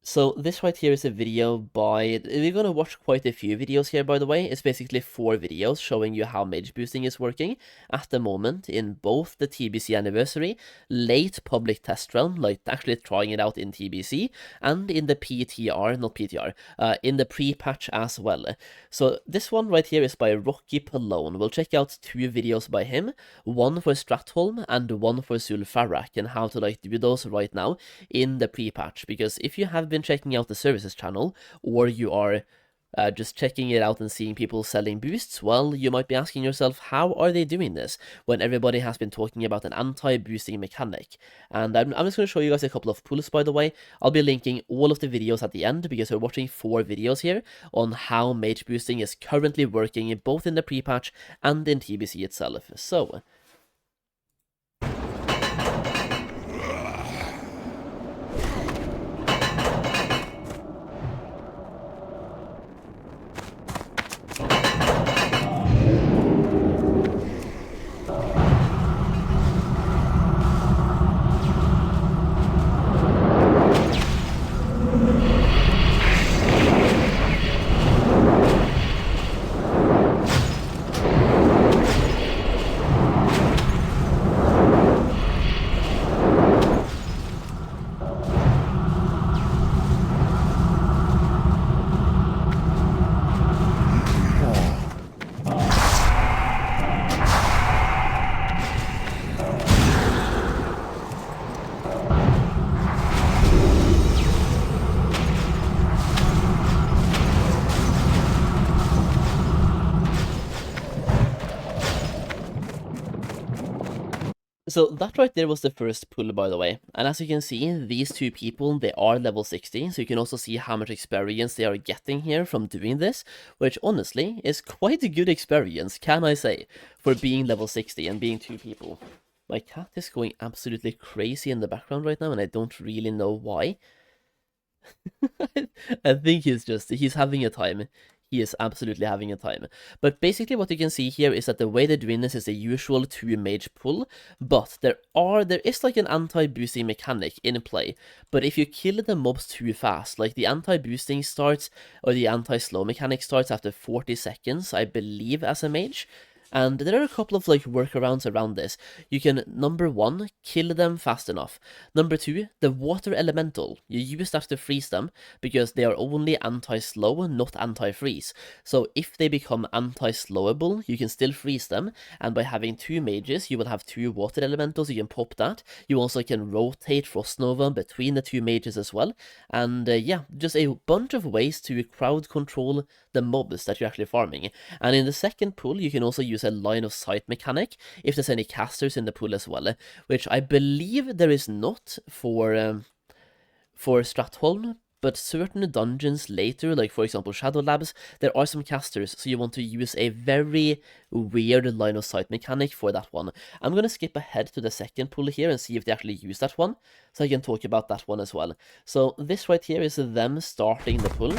So this right here is a video by, we're gonna watch quite a few videos here by the way. It's basically 4 videos showing you how mage boosting is working at the moment in both the TBC anniversary, late public test realm, like actually trying it out in TBC, and in the PTR, not PTR, in the pre-patch as well. So this one right here is by Rocky Pallone. We'll check out 2 videos by him, one for Strasholme and one for Zul'Farrak, and how to like do those right now in the pre-patch, because if you have been checking out the services channel, or you are just checking it out and seeing people selling boosts, well, you might be asking yourself, how are they doing this when everybody has been talking about an anti-boosting mechanic? And I'm just going to show you guys a couple of pulls, by the way. I'll be linking all of the videos at the end, because we're watching 4 videos here on how mage boosting is currently working both in the pre-patch and in TBC itself. So So that right there was the first pull, by the way. And as you can see, these 2 people, they are level 60, so you can also see how much experience they are getting here from doing this, which honestly is quite a good experience, can I say, for being level 60 and being 2 people. My cat is going absolutely crazy in the background right now, and I don't really know why. I think he's having a time. He is absolutely having a time. But basically what you can see here is that the way they're doing this is the usual 2 mage pull, but there is like an anti-boosting mechanic in play. But if you kill the mobs too fast, like the anti-boosting starts, or the anti-slow mechanic starts after 40 seconds, I believe, as a mage. And there are a couple of like workarounds around this. You can, number 1, kill them fast enough. Number 2, the water elemental. You use that to freeze them, because they are only anti-slow, not anti-freeze. So if they become anti-slowable, you can still freeze them, and by having 2 mages, you will have 2 water elementals, you can pop that. You also can rotate Frost Nova between the 2 mages as well. And yeah, just a bunch of ways to crowd control the mobs that you're actually farming. And in the second pull, you can also use a line of sight mechanic if there's any casters in the pool as well, which I believe there is not for Strasholme, but certain dungeons later, like for example Shadow Labs, there are some casters, so you want to use a very weird line of sight mechanic for that one. I'm gonna skip ahead to the second pull here and see if they actually use that one, so I can talk about that one as well. So this right here is them starting the pull.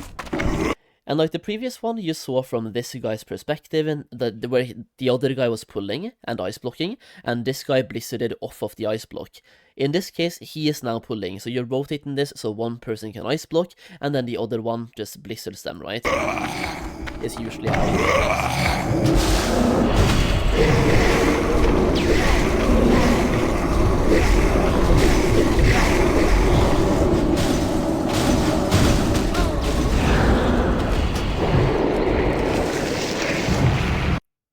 And like the previous one, you saw from this guy's perspective, and where the other guy was pulling and ice blocking, and this guy blizzarded off of the ice block. In this case, he is now pulling, so you're rotating this so one person can ice block, and then the other one just blizzards them, right? It's usually how it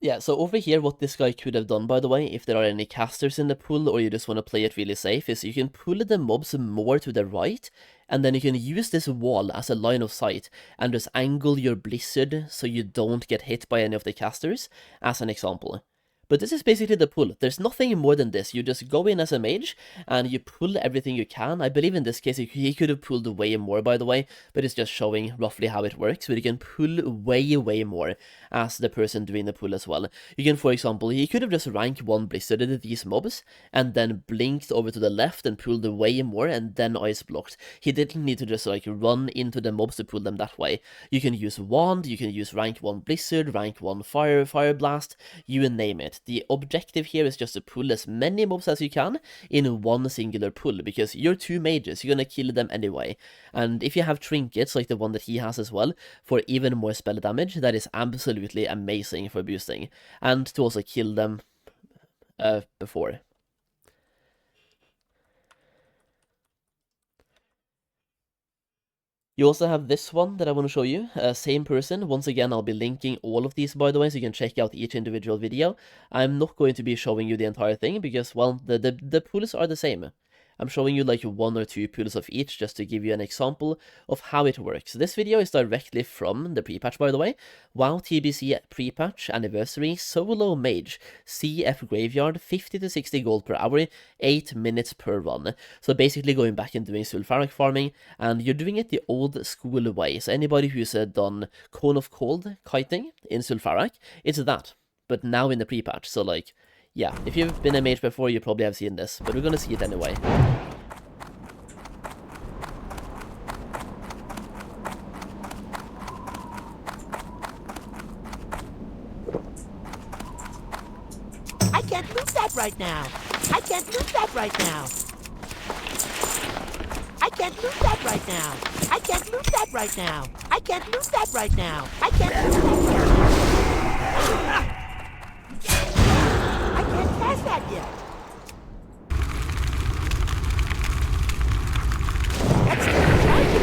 Yeah, so over here, what this guy could have done, by the way, if there are any casters in the pool, or you just want to play it really safe, is you can pull the mobs more to the right, and then you can use this wall as a line of sight, and just angle your blizzard so you don't get hit by any of the casters, as an example. But this is basically the pull. There's nothing more than this. You just go in as a mage, and you pull everything you can. I believe in this case, he could have pulled way more, by the way, but it's just showing roughly how it works. But you can pull way more as the person doing the pull as well. You can, for example, he could have just rank 1 blizzarded these mobs, and then blinked over to the left and pulled way more, and then ice blocked. He didn't need to just like run into the mobs to pull them that way. You can use wand, you can use rank 1 blizzard, rank 1 fire blast, you name it. right? The objective here is just to pull as many mobs as you can in one singular pull, because you're 2 mages, you're gonna kill them anyway. And if you have trinkets, like the one that he has as well, for even more spell damage, that is absolutely amazing for boosting. And to also kill them before. You also have this one that I want to show you, same person. Once again, I'll be linking all of these, by the way, so you can check out each individual video. I'm not going to be showing you the entire thing, because, well, the pools are the same. I'm showing you like 1 or 2 pools of each, just to give you an example of how it works. This video is directly from the Prepatch, by the way. WoW TBC Prepatch Anniversary Solo Mage CF Graveyard, 50 to 60 gold per hour, 8 minutes per run. So basically going back and doing sulfuric farming, and you're doing it the old school way. So anybody who's done Cone of Cold kiting in sulfuric, it's that, but now in the Prepatch. So like, yeah, if you've been a mage before, you probably have seen this, but we're gonna see it anyway. I can't move that right now. I can't move that right now. I can't move that right now. I can't move that right now. I can't move that right now. I can't move that right now. I can't pass that yet. That's still charging. That's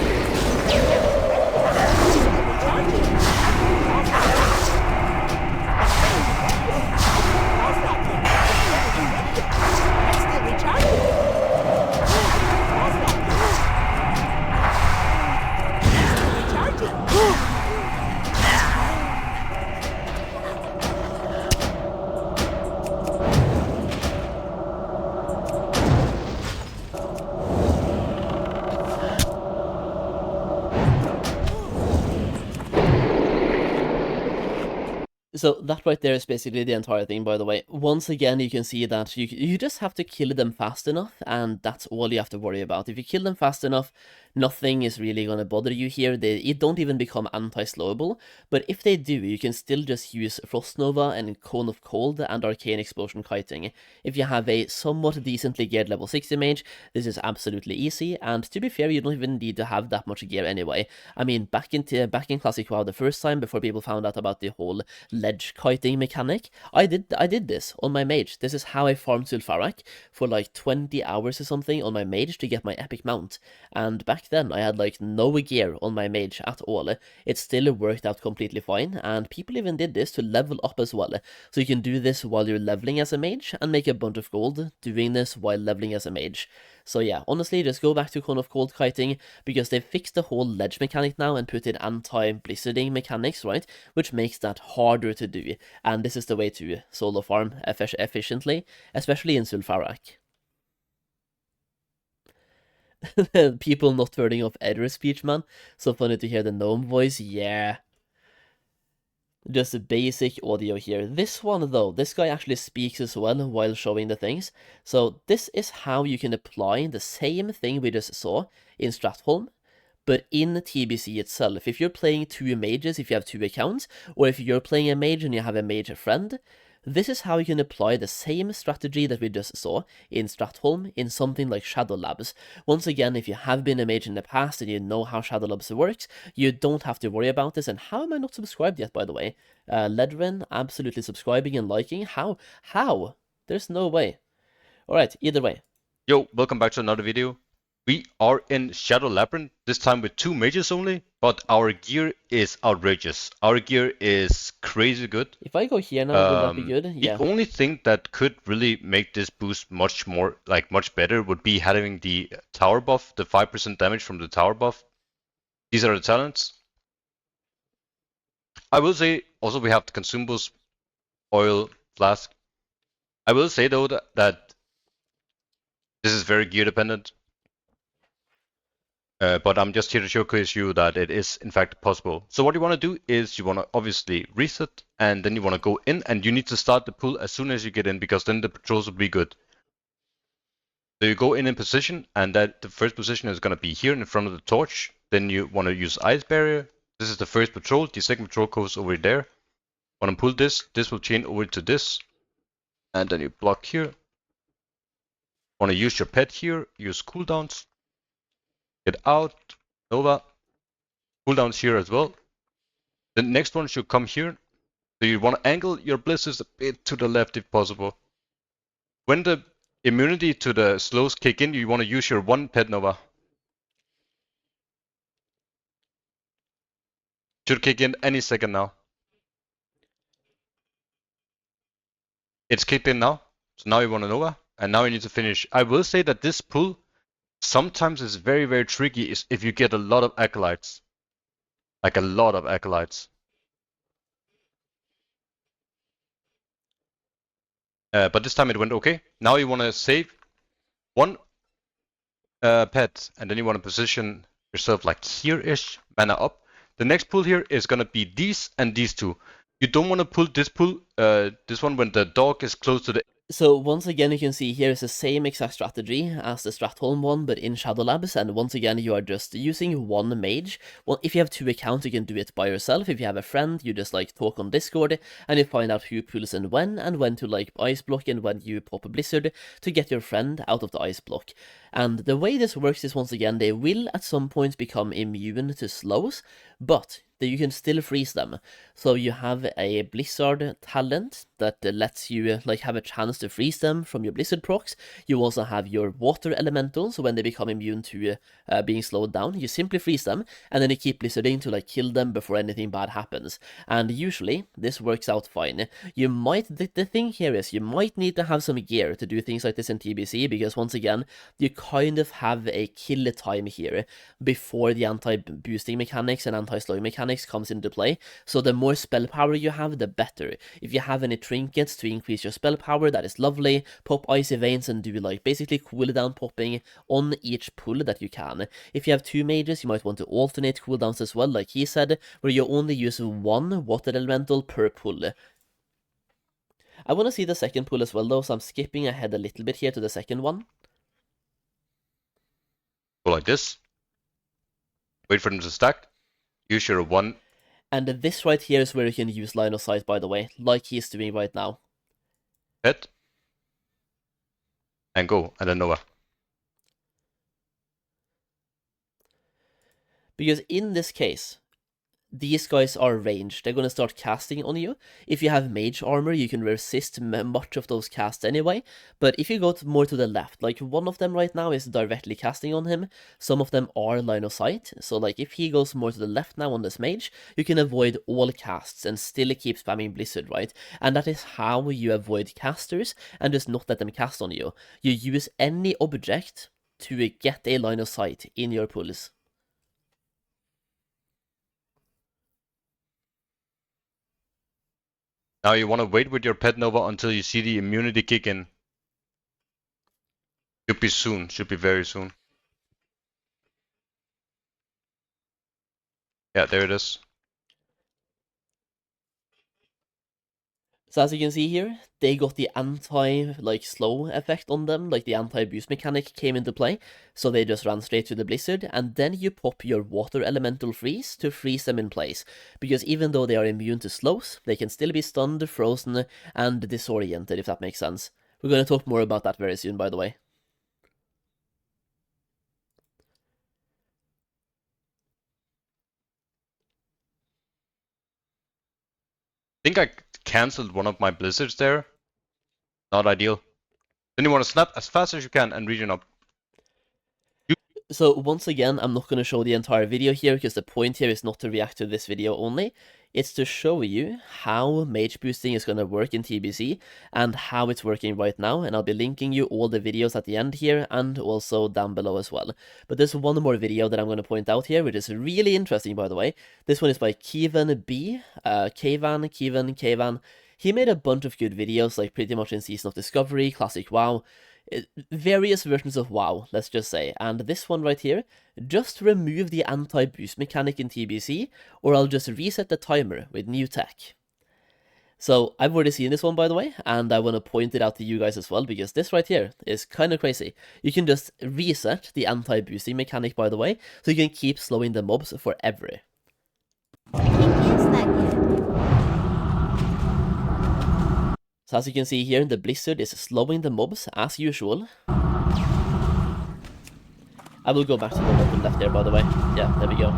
still recharging. So that right there is basically the entire thing, by the way. Once again, you can see that you just have to kill them fast enough, and that's all you have to worry about. If you kill them fast enough, nothing is really going to bother you here. They don't even become anti-slowable, but if they do, you can still just use Frost Nova and Cone of Cold and Arcane Explosion kiting. If you have a somewhat decently geared level 60 mage, this is absolutely easy, and to be fair, you don't even need to have that much gear anyway. I mean, back in Classic WoW the first time, before people found out about the whole ledge kiting mechanic, I did this on my mage. This is how I farmed sulfuric for like 20 hours or something on my mage to get my epic mount, and back then I had like no gear on my mage at all. It still worked out completely fine, and people even did this to level up as well. So you can do this while you're leveling as a mage and make a bunch of gold doing this while leveling as a mage. So yeah, honestly, just go back to Cone of Cold kiting, because they've fixed the whole ledge mechanic now and put in anti-blizzarding mechanics, right? Which makes that harder to do, and this is the way to solo farm efficiently, especially in sulfuric. People not turning off error speech, man. So funny to hear the gnome voice, yeah. Just a basic audio here. This one though, this guy actually speaks as well while showing the things. So this is how you can apply the same thing we just saw in Strasholme, but in TBC itself. If you're playing 2 mages, if you have 2 accounts, or if you're playing a mage and you have a mage friend, this is how you can apply the same strategy that we just saw in Strasholme in something like Shadow Labs. Once again, if you have been a mage in the past and you know how Shadow Labs works, you don't have to worry about this. And how am I not subscribed yet, by the way? Ledrin, absolutely subscribing and liking. How? There's no way. Alright, either way. Yo, welcome back to another video. We are in Shadow Labyrinth, this time with 2 mages only, but our gear is outrageous. Our gear is crazy good. If I go here now, would that be good? Yeah. The only thing that could really make this boost much better would be having the tower buff, the 5% damage from the tower buff. These are the talents. I will say also we have the consumables, oil, flask. I will say though that this is very gear dependent. But I'm just here to showcase you that it is in fact possible. So what you want to do is you want to obviously reset, and then you want to go in, and you need to start the pull as soon as you get in, because then the patrols will be good. So you go in position, and that the first position is going to be here in front of the torch. Then you want to use ice barrier. This is the first patrol. The second patrol goes over there. Want to pull this. This will chain over to this. And then you block here. Want to use your pet here, use cooldowns. Get out, Nova. Cooldowns here as well. The next one should come here. So you want to angle your blizzards a bit to the left if possible. When the immunity to the slows kick in, you want to use your one pet Nova. Should kick in any second now. It's kicked in now. So now you want a Nova. And now you need to finish. I will say that this pull sometimes is very, very tricky if you get a lot of acolytes. Like a lot of acolytes. But this time it went okay. Now you want to save one pet, and then you want to position yourself like here-ish, mana up. The next pull here is going to be these and these two. You don't want to pull this one when the dog is close to the... So once again, you can see here is the same exact strategy as the Strasholme one, but in Shadow Labs, and once again, you are just using one mage. Well, if you have 2 accounts, you can do it by yourself. If you have a friend, you just like talk on Discord, and you find out who pulls and when to like ice block, and when you pop a blizzard to get your friend out of the ice block. And the way this works is, once again, they will at some point become immune to slows, but you can still freeze them. So you have a blizzard talent that lets you like have a chance to freeze them from your blizzard procs. You also have your water elemental, so when they become immune to being slowed down, you simply freeze them, and then you keep blizzarding to like kill them before anything bad happens. And usually this works out fine. You might, the thing here is you might need to have some gear to do things like this in TBC, because once again, you kind of have a kill time here before the anti-boosting mechanics and anti-slowing mechanics comes into play. So the more spell power you have, the better. If you have any trinkets to increase your spell power, that is lovely. Pop icy veins and do like basically cooldown popping on each pull that you can. If you have 2 mages, you might want to alternate cooldowns as well, like he said, where you only use 1 water elemental per pull. I want to see the second pull as well though, so I'm skipping ahead a little bit here to the second one. Go like this. Wait for them to stack. Use your one. And this right here is where you can use line of sight, by the way, like he's doing right now. Pet. And go, and then Nova. Because in this case, these guys are ranged. They're going to start casting on you. If you have mage armor, you can resist much of those casts anyway. But if you go more to the left, like one of them right now is directly casting on him. Some of them are line of sight. So like if he goes more to the left now on this mage, you can avoid all casts and still keep spamming Blizzard, right? And that is how you avoid casters and just not let them cast on you. You use any object to get a line of sight in your pulls. Now you want to wait with your pet Nova until you see the immunity kick in. Should be soon, should be very soon. Yeah, there it is. So as you can see here, they got the slow effect on them, like the anti-boost mechanic came into play, so they just ran straight to the blizzard, and then you pop your water elemental freeze to freeze them in place, because even though they are immune to slows, they can still be stunned, frozen, and disoriented, if that makes sense. We're going to talk more about that very soon, by the way. I think I cancelled one of my blizzards there. Not ideal. Then you want to snap as fast as you can and regen up. So once again, I'm not going to show the entire video here, because the point here is not to react to this video only. It's to show you how mage boosting is going to work in TBC, and how it's working right now, and I'll be linking you all the videos at the end here, and also down below as well. But there's one more video that I'm going to point out here, which is really interesting, by the way. This one is by Kevan B. Kevan. He made a bunch of good videos, like pretty much in Season of Discovery, Classic WoW, various versions of WoW, let's just say. And this one right here, just remove the anti-boost mechanic in TBC, or I'll just reset the timer with new tech. So I've already seen this one, by the way, and I want to point it out to you guys as well, because this right here is kind of crazy. You can just reset the anti-boosting mechanic, by the way, so you can keep slowing the mobs forever. So as you can see here, the Blizzard is slowing the mobs as usual. I will go back to the bottom left there, by the way. Yeah, there we go.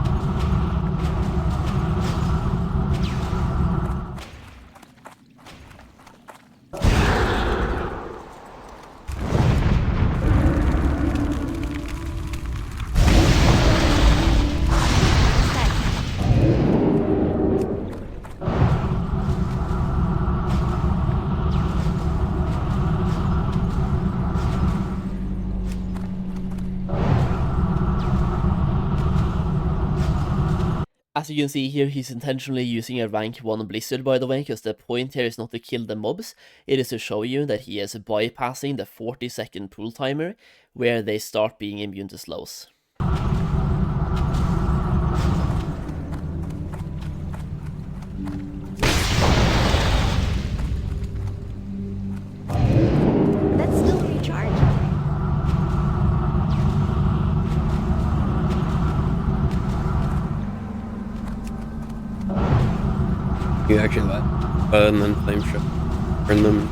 As you can see here, he's intentionally using a rank 1 Blizzard, by the way, because the point here is not to kill the mobs, it is to show you that he is bypassing the 40-second pull timer, where they start being immune to slows. That's still recharging. You actually let and then flame shot. Burn them.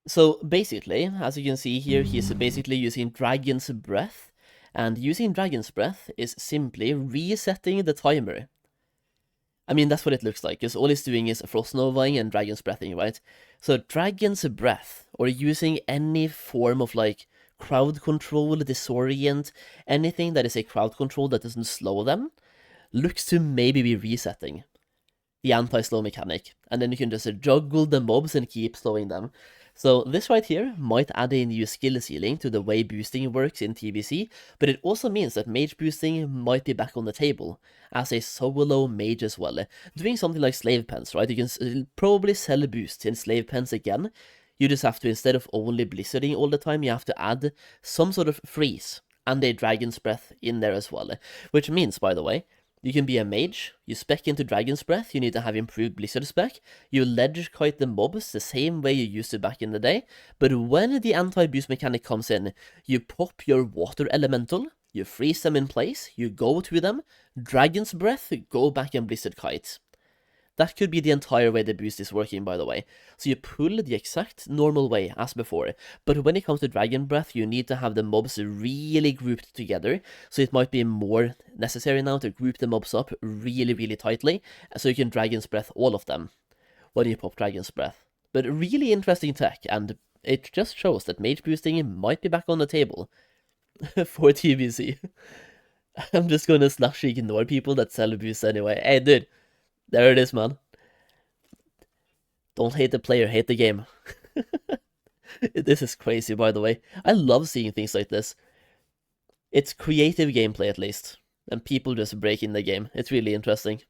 So basically, as you can see here, he's basically using Dragon's Breath, and using Dragon's Breath is simply resetting the timer. I mean, that's what it looks like, because all he's doing is Frost Novaing and Dragon's Breathing, right? So Dragon's Breath, or using any form of, like, crowd control, disorient, anything that is a crowd control that doesn't slow them, looks to maybe be resetting the anti-slow mechanic, and then you can just juggle the mobs and keep slowing them. So this right here might add a new skill ceiling to the way boosting works in TBC, but it also means that mage boosting might be back on the table as a solo mage as well. Doing something like slave pens, right? You can probably sell boosts in slave pens again. You just have to, instead of only blizzarding all the time, you have to add some sort of freeze and a Dragon's Breath in there as well. Which means, by the way, you can be a mage, you spec into Dragon's Breath, you need to have improved Blizzard spec, you ledge kite the mobs the same way you used to back in the day, but when the anti-boost mechanic comes in, you pop your water elemental, you freeze them in place, you go to them, Dragon's Breath, go back and Blizzard kite. That could be the entire way the boost is working, by the way. So you pull the exact normal way as before, but when it comes to Dragon Breath, you need to have the mobs really grouped together, so it might be more necessary now to group the mobs up really tightly, so you can Dragon's Breath all of them when you pop Dragon's Breath. But really interesting tech, and it just shows that mage boosting might be back on the table for TBC. I'm just gonna slash ignore people that sell boosts anyway. Hey dude, there it is, man. Don't hate the player, hate the game. This is crazy, by the way. I love seeing things like this. It's creative gameplay, at least. And people just breaking the game. It's really interesting.